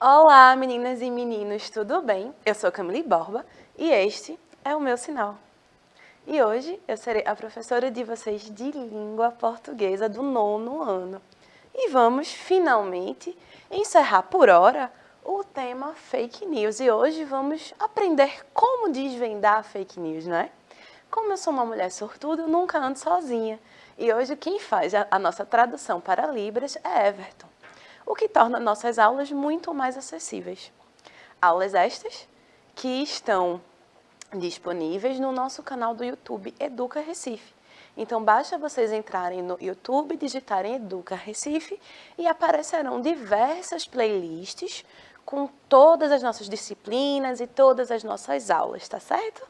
Olá, meninas e meninos, tudo bem? Eu sou Camille Borba e este é o meu sinal. E hoje eu serei a professora de vocês de língua portuguesa do 9º ano. E vamos finalmente encerrar por hora o tema fake news. E hoje vamos aprender como desvendar fake news, não é? Como eu sou uma mulher sortuda, eu nunca ando sozinha. E hoje quem faz a nossa tradução para Libras é Everton, o que torna nossas aulas muito mais acessíveis. Aulas estas que estão disponíveis no nosso canal do YouTube Educa Recife. Então basta vocês entrarem no YouTube, digitarem Educa Recife e aparecerão diversas playlists com todas as nossas disciplinas e todas as nossas aulas, tá certo?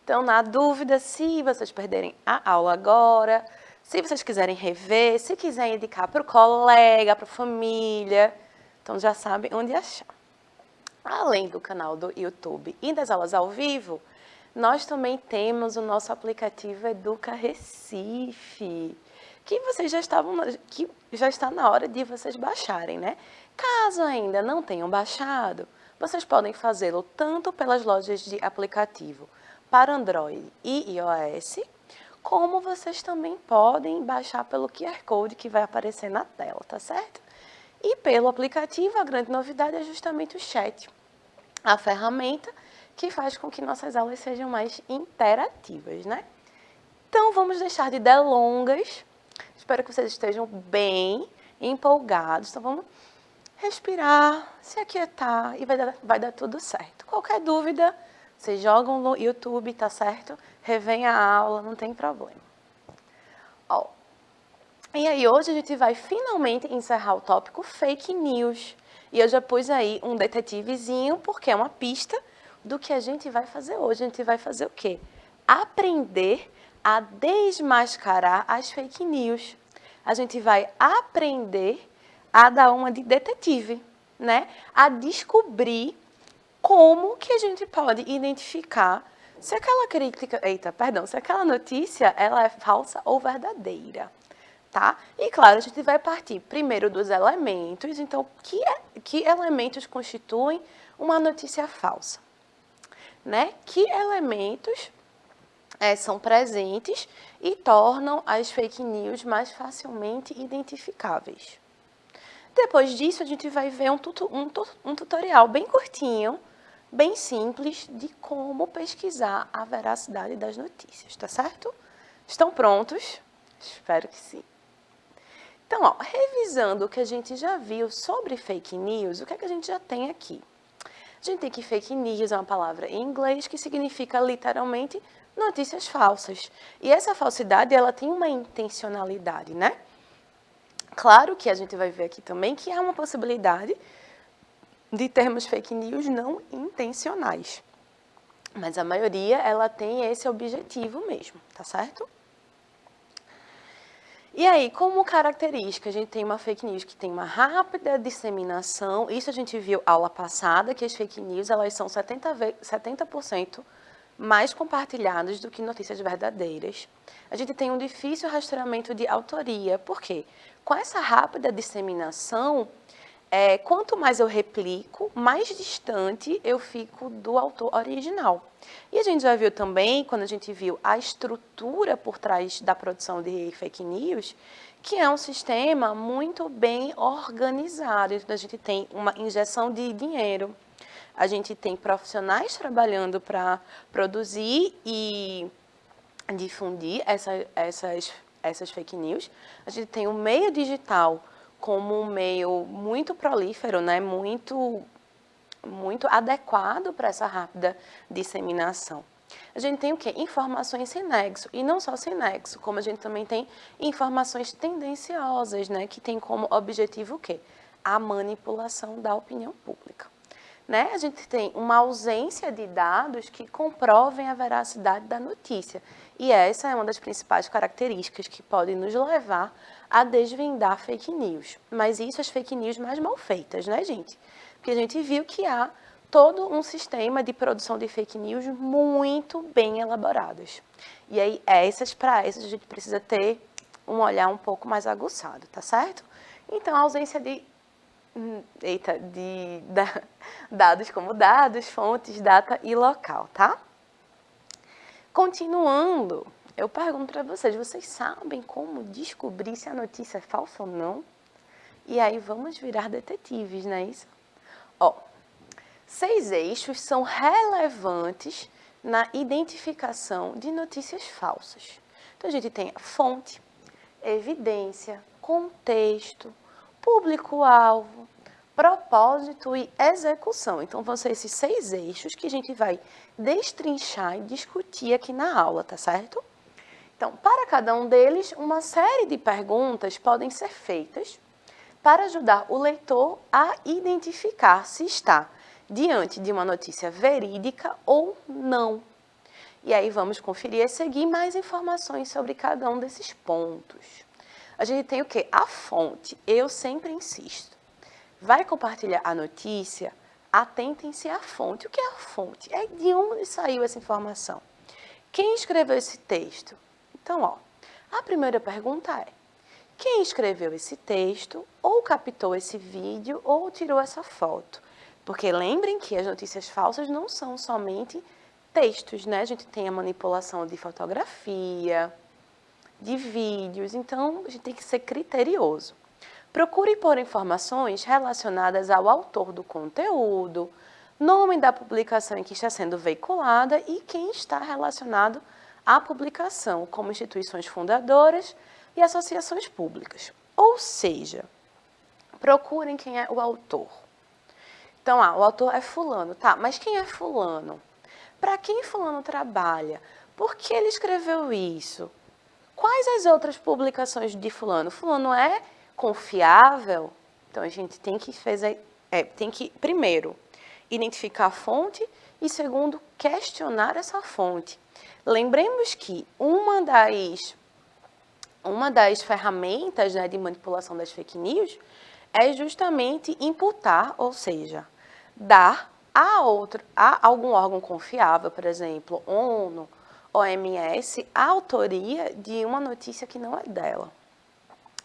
Então, na dúvida, se vocês perderem a aula agora, se vocês quiserem rever, se quiserem indicar para o colega, para a família, então já sabem onde achar. Além do canal do YouTube e das aulas ao vivo, nós também temos o nosso aplicativo Educa Recife, que já está na hora de vocês baixarem, né? Caso ainda não tenham baixado, vocês podem fazê-lo tanto pelas lojas de aplicativo para Android e iOS, como vocês também podem baixar pelo QR Code que vai aparecer na tela, tá certo? E pelo aplicativo, a grande novidade é justamente o chat, a ferramenta que faz com que nossas aulas sejam mais interativas, né? Então, vamos deixar de delongas. Espero que vocês estejam bem empolgados. Então, vamos respirar, se aquietar e vai dar tudo certo. Qualquer dúvida, vocês jogam no YouTube, tá certo? Revêm a aula, não tem problema. Ó, e aí, hoje a gente vai finalmente encerrar o tópico fake news. E eu já pus aí um detetivezinho, porque é uma pista do que a gente vai fazer hoje. A gente vai fazer o quê? Aprender a desmascarar as fake news. A gente vai aprender a dar uma de detetive, né? A descobrir como que a gente pode identificar se aquela se aquela notícia ela é falsa ou verdadeira, tá? E claro, a gente vai partir primeiro dos elementos. Então, que elementos constituem uma notícia falsa, né? Que elementos são presentes e tornam as fake news mais facilmente identificáveis. Depois disso, a gente vai ver um tutorial bem curtinho, bem simples, de como pesquisar a veracidade das notícias, tá certo? Estão prontos? Espero que sim. Então, ó, revisando o que a gente já viu sobre fake news, o que é que a gente já tem aqui? A gente tem que fake news é uma palavra em inglês que significa literalmente notícias falsas. E essa falsidade, ela tem uma intencionalidade, né? Claro que a gente vai ver aqui também que há uma possibilidade de termos fake news não intencionais. Mas a maioria, ela tem esse objetivo mesmo, tá certo? E aí, como característica, a gente tem uma fake news que tem uma rápida disseminação. Isso a gente viu aula passada, que as fake news elas são 70% mais compartilhadas do que notícias verdadeiras. A gente tem um difícil rastreamento de autoria. Por quê? Com essa rápida disseminação, quanto mais eu replico, mais distante eu fico do autor original. E a gente já viu também, quando a gente viu a estrutura por trás da produção de fake news, que é um sistema muito bem organizado. Então, a gente tem uma injeção de dinheiro, a gente tem profissionais trabalhando para produzir e difundir essas fake news. A gente tem o meio digital como um meio muito prolífero, né? muito adequado para essa rápida disseminação. A gente tem o quê? Informações sem nexo. E não só sem nexo, como a gente também tem informações tendenciosas, né? Que tem como objetivo o quê? A manipulação da opinião pública. Né? A gente tem uma ausência de dados que comprovem a veracidade da notícia. E essa é uma das principais características que podem nos levar a desvendar fake news. Mas isso as fake news mais mal feitas, né, gente? Porque a gente viu que há todo um sistema de produção de fake news muito bem elaborados. E aí, para essas, a gente precisa ter um olhar um pouco mais aguçado, tá certo? Então, a ausência de Eita, dados como dados, fontes, data e local, tá? Continuando, eu pergunto para vocês sabem como descobrir se a notícia é falsa ou não? E aí vamos virar detetives, não é isso? Ó, 6 eixos são relevantes na identificação de notícias falsas. Então a gente tem a fonte, evidência, contexto, público-alvo, propósito e execução. Então vão ser esses 6 eixos que a gente vai destrinchar e discutir aqui na aula, tá certo? Então, para cada um deles, uma série de perguntas podem ser feitas para ajudar o leitor a identificar se está diante de uma notícia verídica ou não. E aí vamos conferir e seguir mais informações sobre cada um desses pontos. A gente tem o quê? A fonte. Eu sempre insisto. Vai compartilhar a notícia? Atentem-se à fonte. O que é a fonte? É de onde saiu essa informação. Quem escreveu esse texto? Então, ó, a primeira pergunta é: quem escreveu esse texto, ou captou esse vídeo, ou tirou essa foto? Porque lembrem que as notícias falsas não são somente textos, né? A gente tem a manipulação de fotografia, de vídeos, então a gente tem que ser criterioso. Procure por informações relacionadas ao autor do conteúdo, nome da publicação em que está sendo veiculada e quem está relacionado à publicação, como instituições fundadoras e associações públicas. Ou seja, procurem quem é o autor. Então, o autor é fulano, tá, mas quem é fulano? Para quem fulano trabalha? Por que ele escreveu isso? Quais as outras publicações de fulano? Fulano é confiável? Então, a gente tem que primeiro, identificar a fonte e, segundo, questionar essa fonte. Lembremos que uma das ferramentas, né, de manipulação das fake news é justamente imputar, ou seja, dar a algum órgão confiável, por exemplo, ONU, OMS, a autoria de uma notícia que não é dela.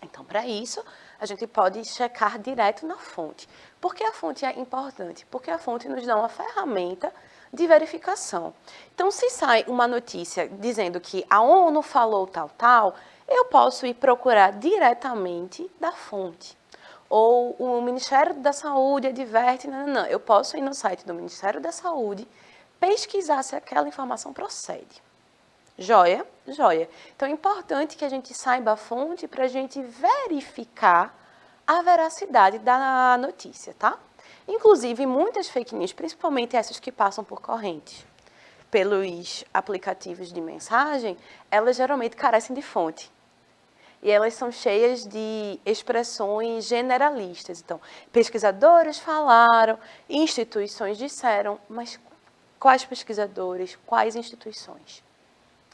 Então, para isso, a gente pode checar direto na fonte. Por que a fonte é importante? Porque a fonte nos dá uma ferramenta de verificação. Então, se sai uma notícia dizendo que a ONU falou tal, eu posso ir procurar diretamente da fonte. Ou o Ministério da Saúde adverte, não. Eu posso ir no site do Ministério da Saúde, pesquisar se aquela informação procede. Joia? Joia. Então, é importante que a gente saiba a fonte para a gente verificar a veracidade da notícia, tá? Inclusive, muitas fake news, principalmente essas que passam por correntes, pelos aplicativos de mensagem, elas geralmente carecem de fonte. E elas são cheias de expressões generalistas. Então, pesquisadores falaram, instituições disseram, mas quais pesquisadores, quais instituições?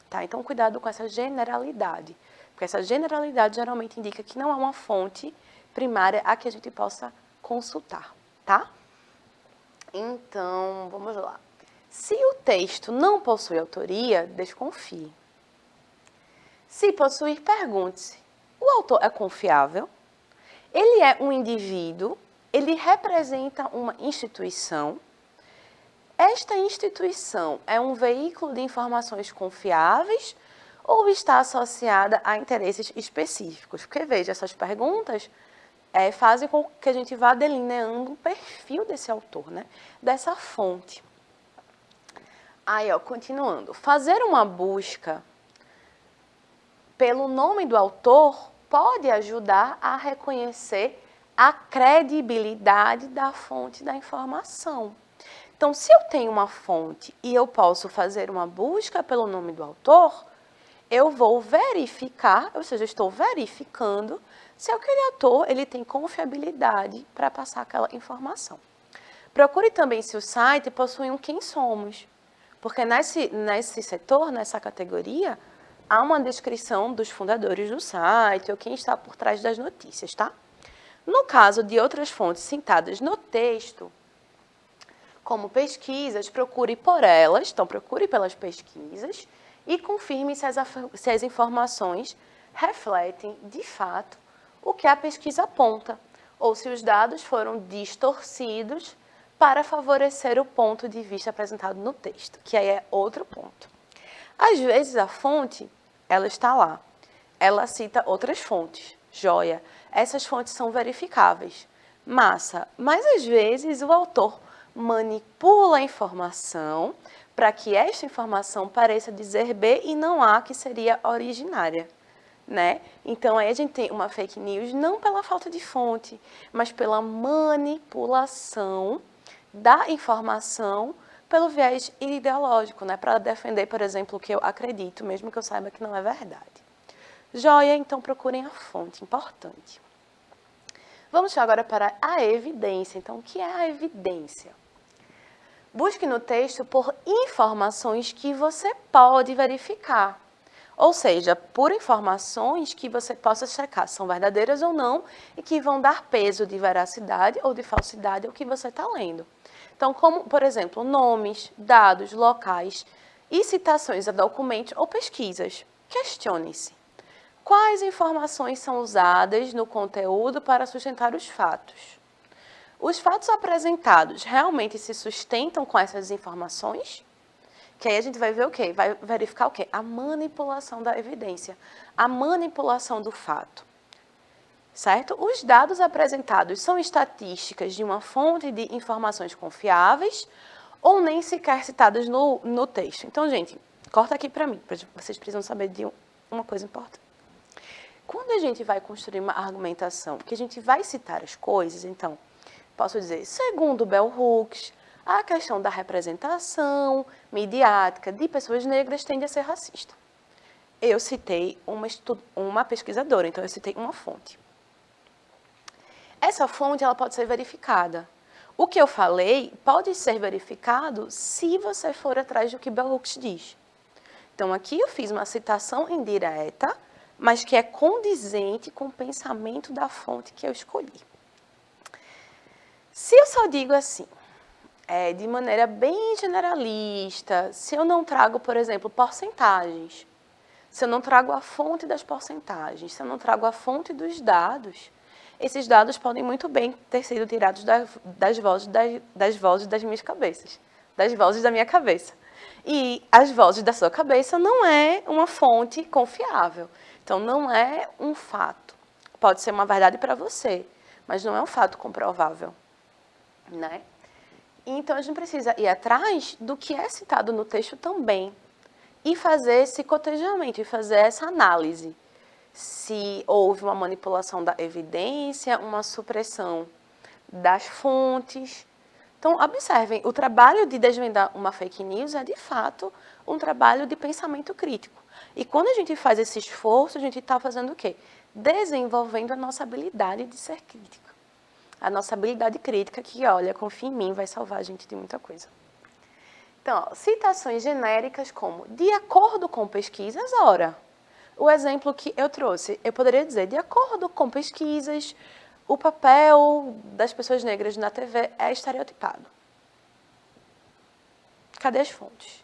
Tá? Então, cuidado com essa generalidade, porque essa generalidade geralmente indica que não há uma fonte primária a que a gente possa consultar, tá? Então, vamos lá. Se o texto não possui autoria, desconfie. Se possuir, pergunte-se: o autor é confiável? Ele é um indivíduo? Ele representa uma instituição? Esta instituição é um veículo de informações confiáveis ou está associada a interesses específicos? Porque, veja, essas perguntas fazem com que a gente vá delineando o perfil desse autor, né? Dessa fonte. Aí, ó, continuando. Fazer uma busca pelo nome do autor pode ajudar a reconhecer a credibilidade da fonte da informação. Então, se eu tenho uma fonte e eu posso fazer uma busca pelo nome do autor, eu vou verificar, ou seja, eu estou verificando se aquele autor ele tem confiabilidade para passar aquela informação. Procure também se o site possui um quem somos, porque nesse setor, nessa categoria, há uma descrição dos fundadores do site ou quem está por trás das notícias, tá? No caso de outras fontes citadas no texto, como pesquisas, procure por elas, então procure pelas pesquisas e confirme se as informações refletem, de fato, o que a pesquisa aponta. ou se os dados foram distorcidos para favorecer o ponto de vista apresentado no texto, que aí é outro ponto. Às vezes a fonte, ela está lá, ela cita outras fontes, joia, essas fontes são verificáveis, massa, mas às vezes o autor manipula a informação para que esta informação pareça dizer B e não A, que seria originária. Né? Então, aí a gente tem uma fake news não pela falta de fonte, mas pela manipulação da informação pelo viés ideológico, né? Para defender, por exemplo, o que eu acredito, mesmo que eu saiba que não é verdade. Joia, então procurem a fonte, importante. Vamos agora para a evidência. Então, o que é a evidência? Busque no texto por informações que você pode verificar. Ou seja, por informações que você possa checar se são verdadeiras ou não e que vão dar peso de veracidade ou de falsidade ao que você está lendo. Então, como, por exemplo, nomes, dados, locais e citações a documentos ou pesquisas. Questione-se. Quais informações são usadas no conteúdo para sustentar os fatos? Os fatos apresentados realmente se sustentam com essas informações? Que aí a gente vai ver o quê? Vai verificar o quê? A manipulação da evidência, a manipulação do fato, certo? Os dados apresentados são estatísticas de uma fonte de informações confiáveis ou nem sequer citadas no texto. Então, gente, corta aqui para mim, vocês precisam saber de uma coisa importante. Quando a gente vai construir uma argumentação, que a gente vai citar as coisas, então, posso dizer, segundo Bell Hooks, a questão da representação midiática de pessoas negras tende a ser racista. Eu citei uma pesquisadora, então eu citei uma fonte. Essa fonte ela pode ser verificada. O que eu falei pode ser verificado se você for atrás do que Bell Hooks diz. Então, aqui eu fiz uma citação indireta, mas que é condizente com o pensamento da fonte que eu escolhi. Se eu só digo assim, de maneira bem generalista, se eu não trago, por exemplo, porcentagens, se eu não trago a fonte das porcentagens, se eu não trago a fonte dos dados, esses dados podem muito bem ter sido tirados das vozes das minhas cabeças, das vozes da minha cabeça. E as vozes da sua cabeça não é uma fonte confiável. Então, não é um fato. Pode ser uma verdade para você, mas não é um fato comprovável, né? Então, a gente precisa ir atrás do que é citado no texto também e fazer esse cotejamento, e fazer essa análise. Se houve uma manipulação da evidência, uma supressão das fontes. Então, observem, o trabalho de desvendar uma fake news é, de fato, um trabalho de pensamento crítico. E quando a gente faz esse esforço, a gente está fazendo o quê? Desenvolvendo a nossa habilidade de ser crítico. A nossa habilidade crítica que, olha, confia em mim, vai salvar a gente de muita coisa. Então, ó, citações genéricas como, de acordo com pesquisas, ora, o exemplo que eu trouxe, eu poderia dizer, de acordo com pesquisas, o papel das pessoas negras na TV é estereotipado. Cadê as fontes?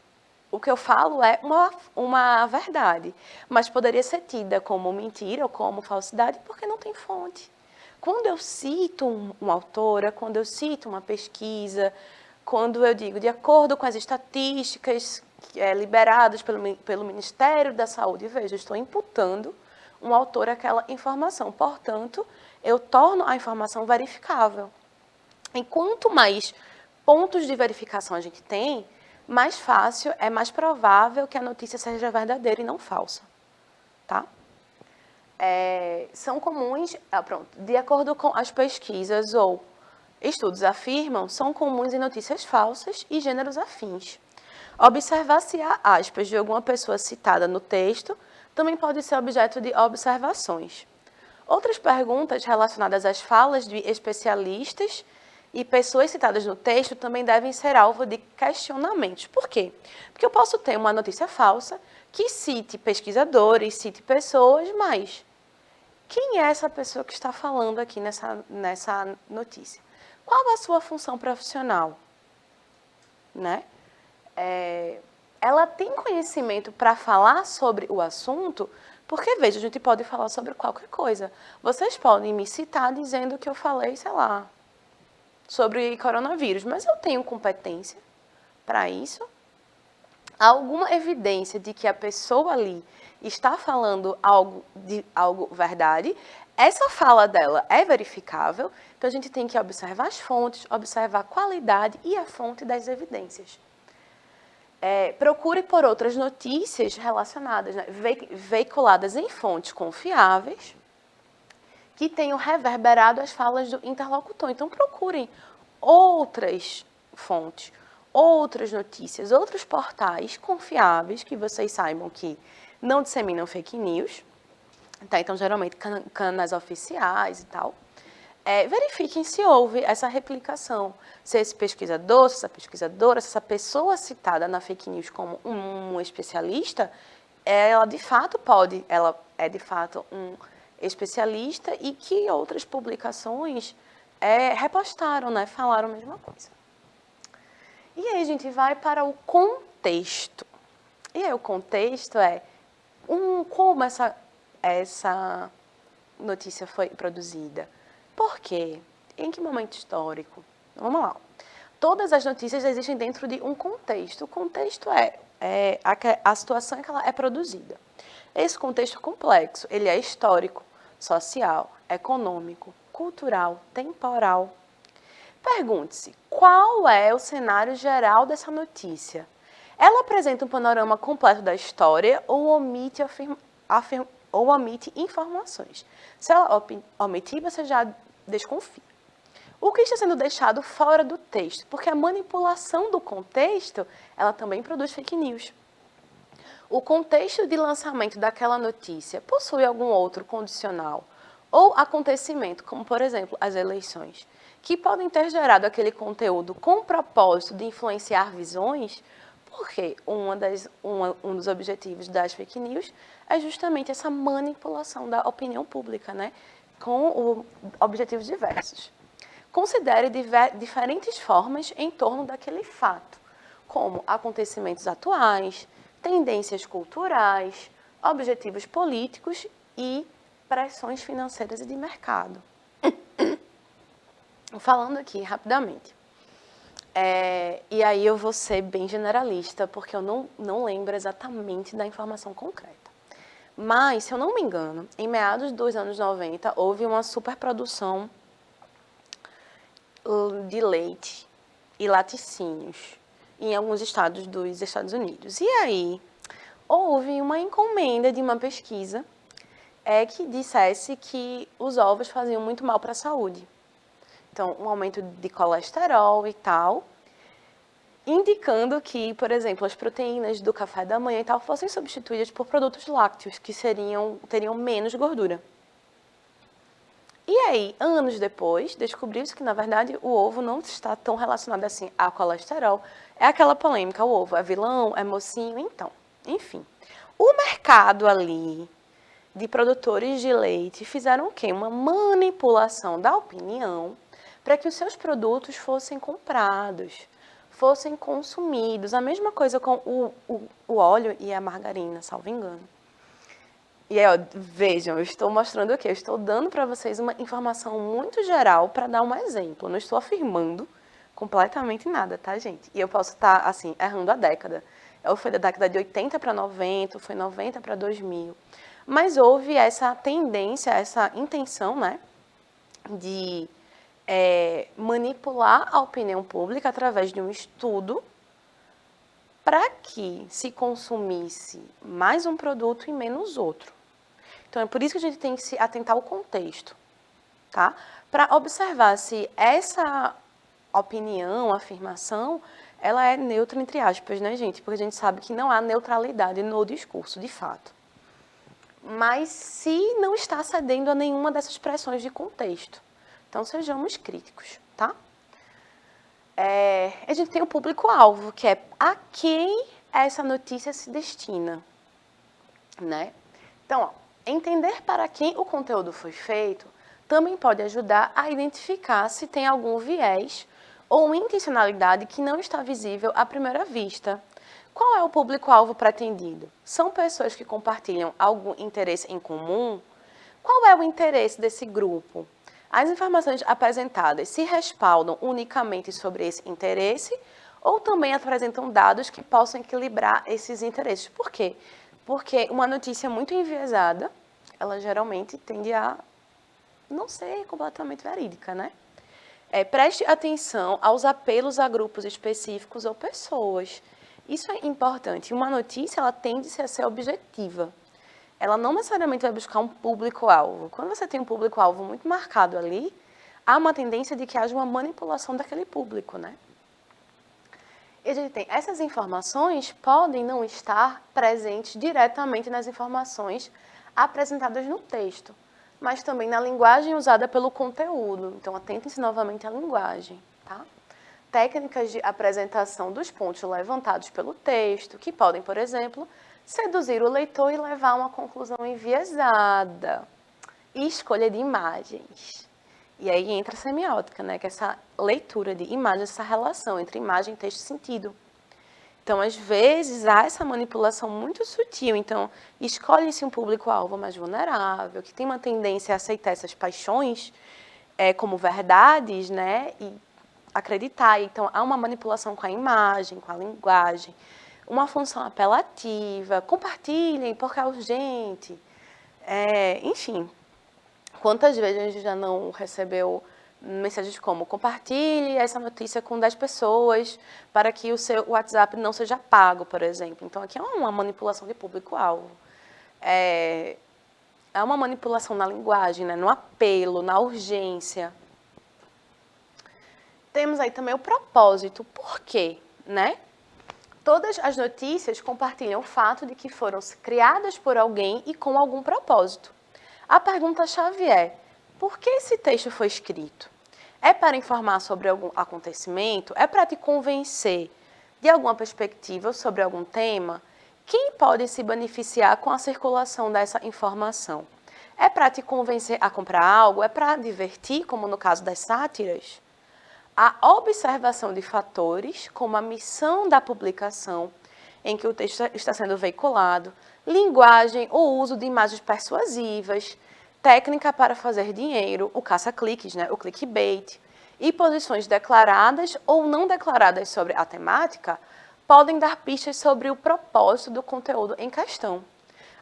O que eu falo é uma verdade, mas poderia ser tida como mentira ou como falsidade porque não tem fonte. Quando eu cito uma autora, quando eu cito uma pesquisa, quando eu digo de acordo com as estatísticas liberadas pelo Ministério da Saúde, veja, eu estou imputando um autor aquela informação. Portanto, eu torno a informação verificável. E quanto mais pontos de verificação a gente tem, mais fácil, é mais provável que a notícia seja verdadeira e não falsa. Tá? São comuns, de acordo com as pesquisas ou estudos afirmam, são comuns em notícias falsas e gêneros afins. Observar se há aspas de alguma pessoa citada no texto também pode ser objeto de observações. Outras perguntas relacionadas às falas de especialistas e pessoas citadas no texto também devem ser alvo de questionamentos. Por quê? Porque eu posso ter uma notícia falsa que cite pesquisadores, cite pessoas, mas quem é essa pessoa que está falando aqui nessa notícia? Qual a sua função profissional? Né? Ela tem conhecimento para falar sobre o assunto? Porque, veja, a gente pode falar sobre qualquer coisa. Vocês podem me citar dizendo que eu falei, sei lá, sobre coronavírus, mas eu tenho competência para isso? Há alguma evidência de que a pessoa ali está falando algo verdade? Essa fala dela é verificável? Então, a gente tem que observar as fontes, observar a qualidade e a fonte das evidências. Procure por outras notícias relacionadas, né, veiculadas em fontes confiáveis, que tenham reverberado as falas do interlocutor. Então, procurem outras fontes, outras notícias, outros portais confiáveis, que vocês saibam que não disseminam fake news, tá? Então, geralmente, canais oficiais e tal. Verifiquem se houve essa replicação, se esse pesquisador, se essa pesquisadora, se essa pessoa citada na fake news como um especialista, ela é de fato um especialista e que outras publicações repostaram, né, falaram a mesma coisa. E aí a gente vai para o contexto. E aí o contexto é como essa notícia foi produzida. Por quê? Em que momento histórico? Vamos lá. Todas as notícias existem dentro de um contexto. O contexto é a situação em que ela é produzida. Esse contexto complexo, ele é histórico, social, econômico, cultural, temporal. Pergunte-se, qual é o cenário geral dessa notícia? Ela apresenta um panorama completo da história ou omite informações? Se ela omitir, você já desconfia. O que está sendo deixado fora do texto? Porque a manipulação do contexto, ela também produz fake news. O contexto de lançamento daquela notícia possui algum outro condicional ou acontecimento, como, por exemplo, as eleições, que podem ter gerado aquele conteúdo com o propósito de influenciar visões, porque um dos objetivos das fake news é justamente essa manipulação da opinião pública, né? Com objetivos diversos. Considere diferentes formas em torno daquele fato, como acontecimentos atuais, tendências culturais, objetivos políticos e pressões financeiras e de mercado. Falando aqui rapidamente. E aí eu vou ser bem generalista, porque eu não lembro exatamente da informação concreta. Mas, se eu não me engano, em meados dos anos 90, houve uma superprodução de leite e laticínios em alguns estados dos Estados Unidos. E aí, houve uma encomenda de uma pesquisa que dissesse que os ovos faziam muito mal para a saúde. Então, um aumento de colesterol e tal, indicando que, por exemplo, as proteínas do café da manhã e tal fossem substituídas por produtos lácteos, que teriam menos gordura. E aí, anos depois, descobriu-se que, na verdade, o ovo não está tão relacionado assim ao colesterol. É aquela polêmica, o ovo é vilão, é mocinho, então. Enfim, o mercado ali de produtores de leite fizeram o quê? Uma manipulação da opinião para que os seus produtos fossem comprados, fossem consumidos. A mesma coisa com o óleo e a margarina, salvo engano. E aí, ó, vejam, eu estou mostrando aqui, eu estou dando para vocês uma informação muito geral para dar um exemplo. Eu não estou afirmando completamente nada, tá, gente? E eu posso estar, assim, errando a década. Foi da década de 80 para 90, foi 90 para 2000. Mas houve essa tendência, essa intenção, né, de manipular a opinião pública através de um estudo para que se consumisse mais um produto e menos outro. Então, é por isso que a gente tem que se atentar ao contexto, tá? Para observar se essa opinião, afirmação, ela é neutra, entre aspas, né, gente? Porque a gente sabe que não há neutralidade no discurso, de fato. Mas se não está cedendo a nenhuma dessas pressões de contexto. Então, sejamos críticos, tá? A gente tem o público-alvo, que é a quem essa notícia se destina, né? Então, ó, entender para quem o conteúdo foi feito também pode ajudar a identificar se tem algum viés ou intencionalidade que não está visível à primeira vista. Qual é o público-alvo pretendido? São pessoas que compartilham algum interesse em comum? Qual é o interesse desse grupo? As informações apresentadas se respaldam unicamente sobre esse interesse ou também apresentam dados que possam equilibrar esses interesses? Por quê? Porque uma notícia muito enviesada, ela geralmente tende a não ser completamente verídica, né? Preste atenção aos apelos a grupos específicos ou pessoas. Isso é importante. Uma notícia, ela tende a ser objetiva. Ela não necessariamente vai buscar um público-alvo. Quando você tem um público-alvo muito marcado ali, há uma tendência de que haja uma manipulação daquele público, né? E a gente tem, essas informações podem não estar presentes diretamente nas informações apresentadas no texto, mas também na linguagem usada pelo conteúdo. Então, atentem-se novamente à linguagem, tá? Técnicas de apresentação dos pontos levantados pelo texto, que podem, por exemplo, seduzir o leitor e levar a uma conclusão enviesada. E escolha de imagens. E aí entra a semiótica, né? Que é essa leitura de imagens, essa relação entre imagem, texto e sentido. Então, às vezes, há essa manipulação muito sutil. Então, escolhe-se um público-alvo mais vulnerável, que tem uma tendência a aceitar essas paixões como verdades, né? E acreditar. Então, há uma manipulação com a imagem, com a linguagem, uma função apelativa, compartilhem porque é urgente. Enfim, quantas vezes a gente já não recebeu mensagens como compartilhe essa notícia com 10 pessoas para que o seu WhatsApp não seja pago, por exemplo. Então, aqui é uma manipulação de público-alvo. É uma manipulação na linguagem, né? No apelo, na urgência. Temos aí também o propósito. Por quê? Né? Todas as notícias compartilham o fato de que foram criadas por alguém e com algum propósito. A pergunta-chave é: por que esse texto foi escrito? É para informar sobre algum acontecimento? É para te convencer de alguma perspectiva sobre algum tema? Quem pode se beneficiar com a circulação dessa informação? É para te convencer a comprar algo? É para divertir, como no caso das sátiras? A observação de fatores, como a missão da publicação, em que o texto está sendo veiculado, linguagem ou uso de imagens persuasivas, técnica para fazer dinheiro, o caça-cliques, né, o clickbait, e posições declaradas ou não declaradas sobre a temática, podem dar pistas sobre o propósito do conteúdo em questão.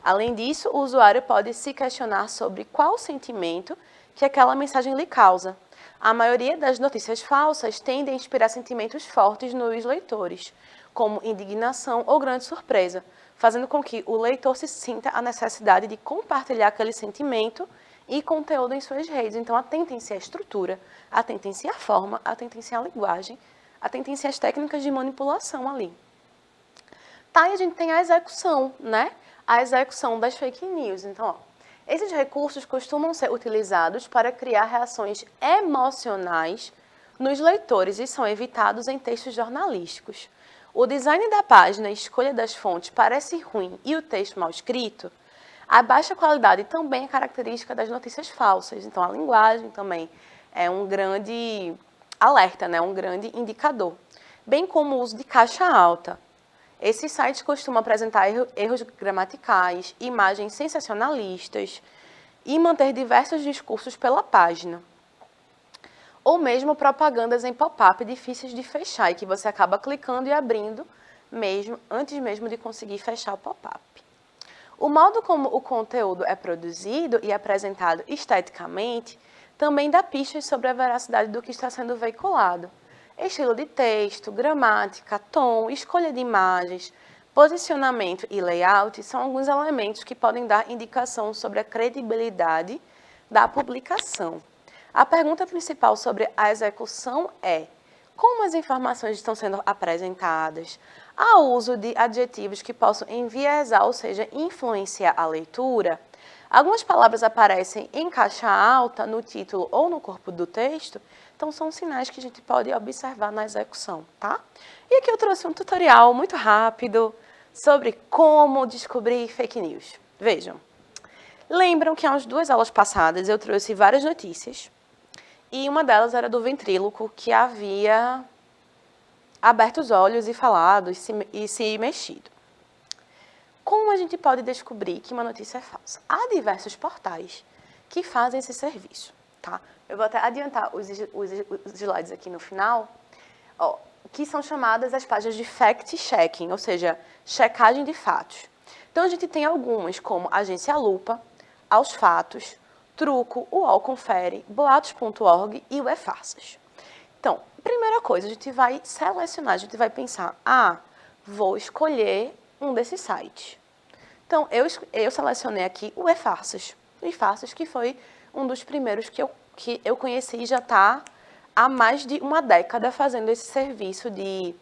Além disso, o usuário pode se questionar sobre qual sentimento que aquela mensagem lhe causa. A maioria das notícias falsas tende a inspirar sentimentos fortes nos leitores, como indignação ou grande surpresa, fazendo com que o leitor se sinta a necessidade de compartilhar aquele sentimento e conteúdo em suas redes. Então, atentem-se à estrutura, atentem-se à forma, atentem-se à linguagem, atentem-se às técnicas de manipulação ali. Tá, e a gente tem a execução, né? A execução das fake news. Então, ó, esses recursos costumam ser utilizados para criar reações emocionais nos leitores e são evitados em textos jornalísticos. O design da página e escolha das fontes parece ruim e o texto mal escrito, a baixa qualidade também é característica das notícias falsas. Então, a linguagem também é um grande alerta, né? Um grande indicador. Bem como o uso de caixa alta. Esses sites costumam apresentar erros gramaticais, imagens sensacionalistas e manter diversos discursos pela página. Ou mesmo propagandas em pop-up difíceis de fechar e que você acaba clicando e abrindo antes mesmo de conseguir fechar o pop-up. O modo como o conteúdo é produzido e apresentado esteticamente também dá pistas sobre a veracidade do que está sendo veiculado. Estilo de texto, gramática, tom, escolha de imagens, posicionamento e layout são alguns elementos que podem dar indicação sobre a credibilidade da publicação. A pergunta principal sobre a execução é: como as informações estão sendo apresentadas? Há uso de adjetivos que possam enviesar, ou seja, influenciar a leitura? Algumas palavras aparecem em caixa alta no título ou no corpo do texto, então são sinais que a gente pode observar na execução, tá? E aqui eu trouxe um tutorial muito rápido sobre como descobrir fake news. Vejam, lembram que há umas 2 aulas passadas eu trouxe várias notícias e uma delas era do ventríloco que havia aberto os olhos e falado e se mexido. Como a gente pode descobrir que uma notícia é falsa? Há diversos portais que fazem esse serviço, tá? Eu vou até adiantar os slides aqui no final, ó, que são chamadas as páginas de fact-checking, ou seja, checagem de fatos. Então, a gente tem algumas, como Agência Lupa, Aos Fatos, Truco, UOL Confere, Boatos.org e o E-Farsas. Então, primeira coisa, a gente vai selecionar, a gente vai pensar, vou escolher um desses sites. Então, eu selecionei aqui o E-Farsas. O E-Farsas, que foi um dos primeiros que eu conheci e já está há mais de uma década fazendo esse serviço de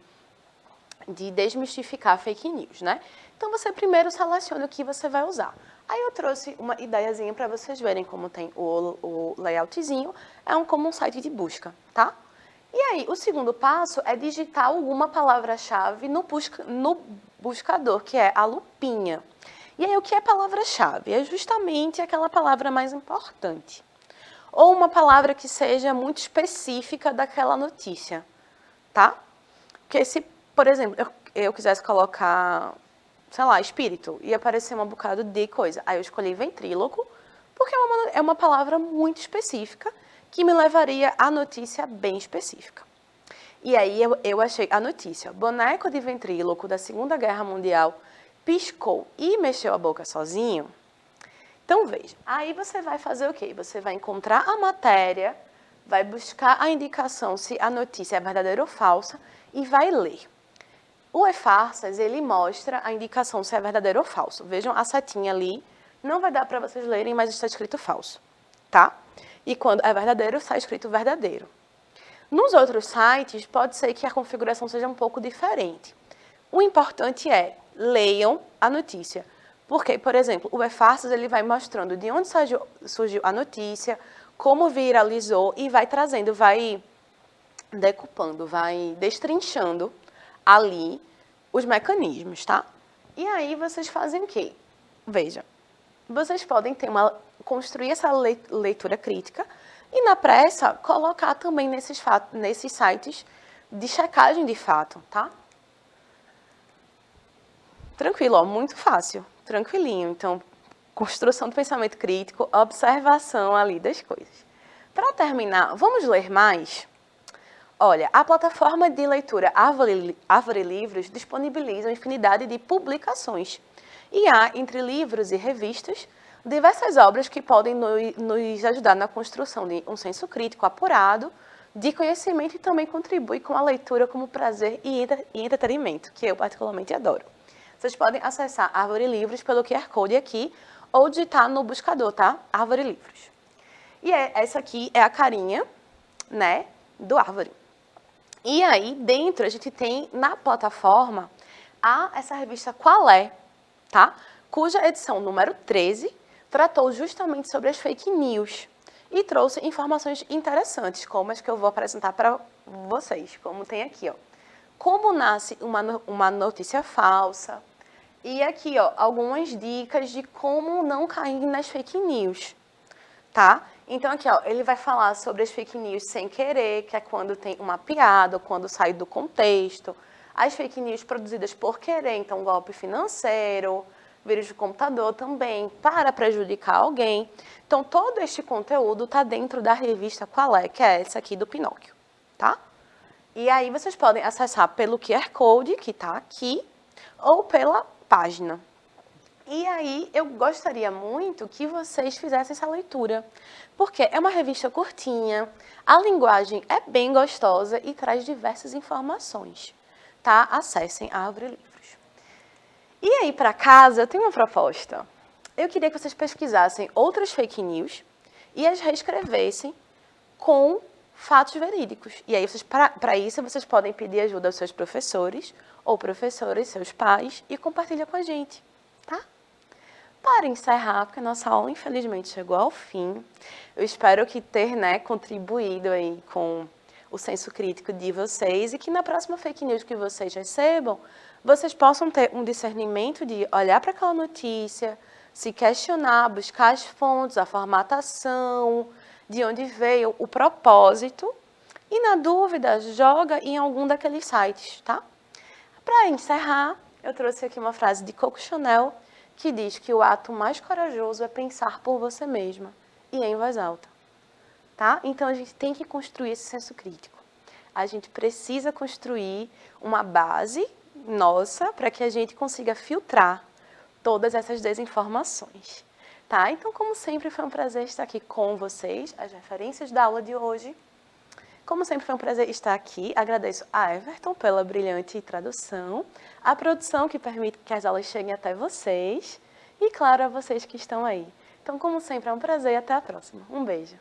desmistificar fake news, né? Então, você primeiro seleciona o que você vai usar. Aí eu trouxe uma ideiazinha para vocês verem como tem o layoutzinho. Como um site de busca, tá? E aí, o segundo passo é digitar alguma palavra-chave no buscador, que é a lupinha. E aí, o que é palavra-chave? É justamente aquela palavra mais importante. Ou uma palavra que seja muito específica daquela notícia, tá? Porque se, por exemplo, eu quisesse colocar, sei lá, espírito, ia aparecer um bocado de coisa. Aí eu escolhi ventríloco, porque é uma palavra muito específica que me levaria à notícia bem específica. E aí eu achei a notícia: boneco de ventríloco da Segunda Guerra Mundial piscou e mexeu a boca sozinho. Então, veja, aí você vai fazer o quê? Você vai encontrar a matéria, vai buscar a indicação se a notícia é verdadeira ou falsa e vai ler. O E-Farsas, ele mostra a indicação se é verdadeiro ou falso. Vejam a setinha ali, não vai dar para vocês lerem, mas está escrito falso, tá? E quando é verdadeiro, está escrito verdadeiro. Nos outros sites, pode ser que a configuração seja um pouco diferente. O importante é, leiam a notícia. Porque, por exemplo, o E-Farsas, ele vai mostrando de onde surgiu a notícia, como viralizou e vai trazendo, vai decupando, vai destrinchando ali os mecanismos, tá? E aí vocês fazem o quê? Veja, vocês podem construir essa leitura crítica e, na pressa, colocar também nesses sites de checagem de fato, tá? Tranquilo, ó, muito fácil, tranquilinho. Então, construção do pensamento crítico, observação ali das coisas. Para terminar, vamos ler mais? Olha, a plataforma de leitura Árvore Livros disponibiliza uma infinidade de publicações. E há, entre livros e revistas, diversas obras que podem nos ajudar na construção de um senso crítico apurado, de conhecimento e também contribui com a leitura como prazer e entretenimento, que eu particularmente adoro. Vocês podem acessar Árvore Livros pelo QR Code aqui ou digitar no buscador, tá? Árvore Livros. E essa aqui é a carinha, né, do Árvore. E aí, dentro, a gente tem, na plataforma, essa revista Qual é, tá? Cuja edição número 13 tratou justamente sobre as fake news e trouxe informações interessantes, como as que eu vou apresentar para vocês, como tem aqui, ó. Como nasce uma notícia falsa. E aqui, ó, algumas dicas de como não cair nas fake news, tá? Então, aqui, ó, ele vai falar sobre as fake news sem querer, que é quando tem uma piada, ou quando sai do contexto. As fake news produzidas por querer, então, golpe financeiro, vírus de computador também, para prejudicar alguém. Então, todo este conteúdo está dentro da revista Qual é, que é essa aqui do Pinóquio, tá? E aí, vocês podem acessar pelo QR Code, que está aqui, ou pela página. E aí, eu gostaria muito que vocês fizessem essa leitura, porque é uma revista curtinha, a linguagem é bem gostosa e traz diversas informações, tá? Acessem a Árvore Livros. E aí, para casa, eu tenho uma proposta. Eu queria que vocês pesquisassem outras fake news e as reescrevessem com fatos verídicos. E aí, para isso, vocês podem pedir ajuda aos seus professores ou professoras, seus pais, e compartilha com a gente, tá? Para encerrar, porque a nossa aula, infelizmente, chegou ao fim, eu espero que ter, né, contribuído aí com o senso crítico de vocês e que na próxima fake news que vocês recebam, vocês possam ter um discernimento de olhar para aquela notícia, se questionar, buscar as fontes, a formatação, de onde veio o propósito, E na dúvida, joga em algum daqueles sites, tá? Para encerrar, eu trouxe aqui uma frase de Coco Chanel que diz que o ato mais corajoso é pensar por você mesma e em voz alta, tá? Então a gente tem que construir esse senso crítico. A gente precisa construir uma base nossa para que a gente consiga filtrar todas essas desinformações, tá? Então, como sempre, foi um prazer estar aqui com vocês, as referências da aula de hoje. Como sempre, foi um prazer estar aqui. Agradeço a Everton pela brilhante tradução, a produção que permite que as aulas cheguem até vocês e, claro, a vocês que estão aí. Então, como sempre, é um prazer e até a próxima. Um beijo.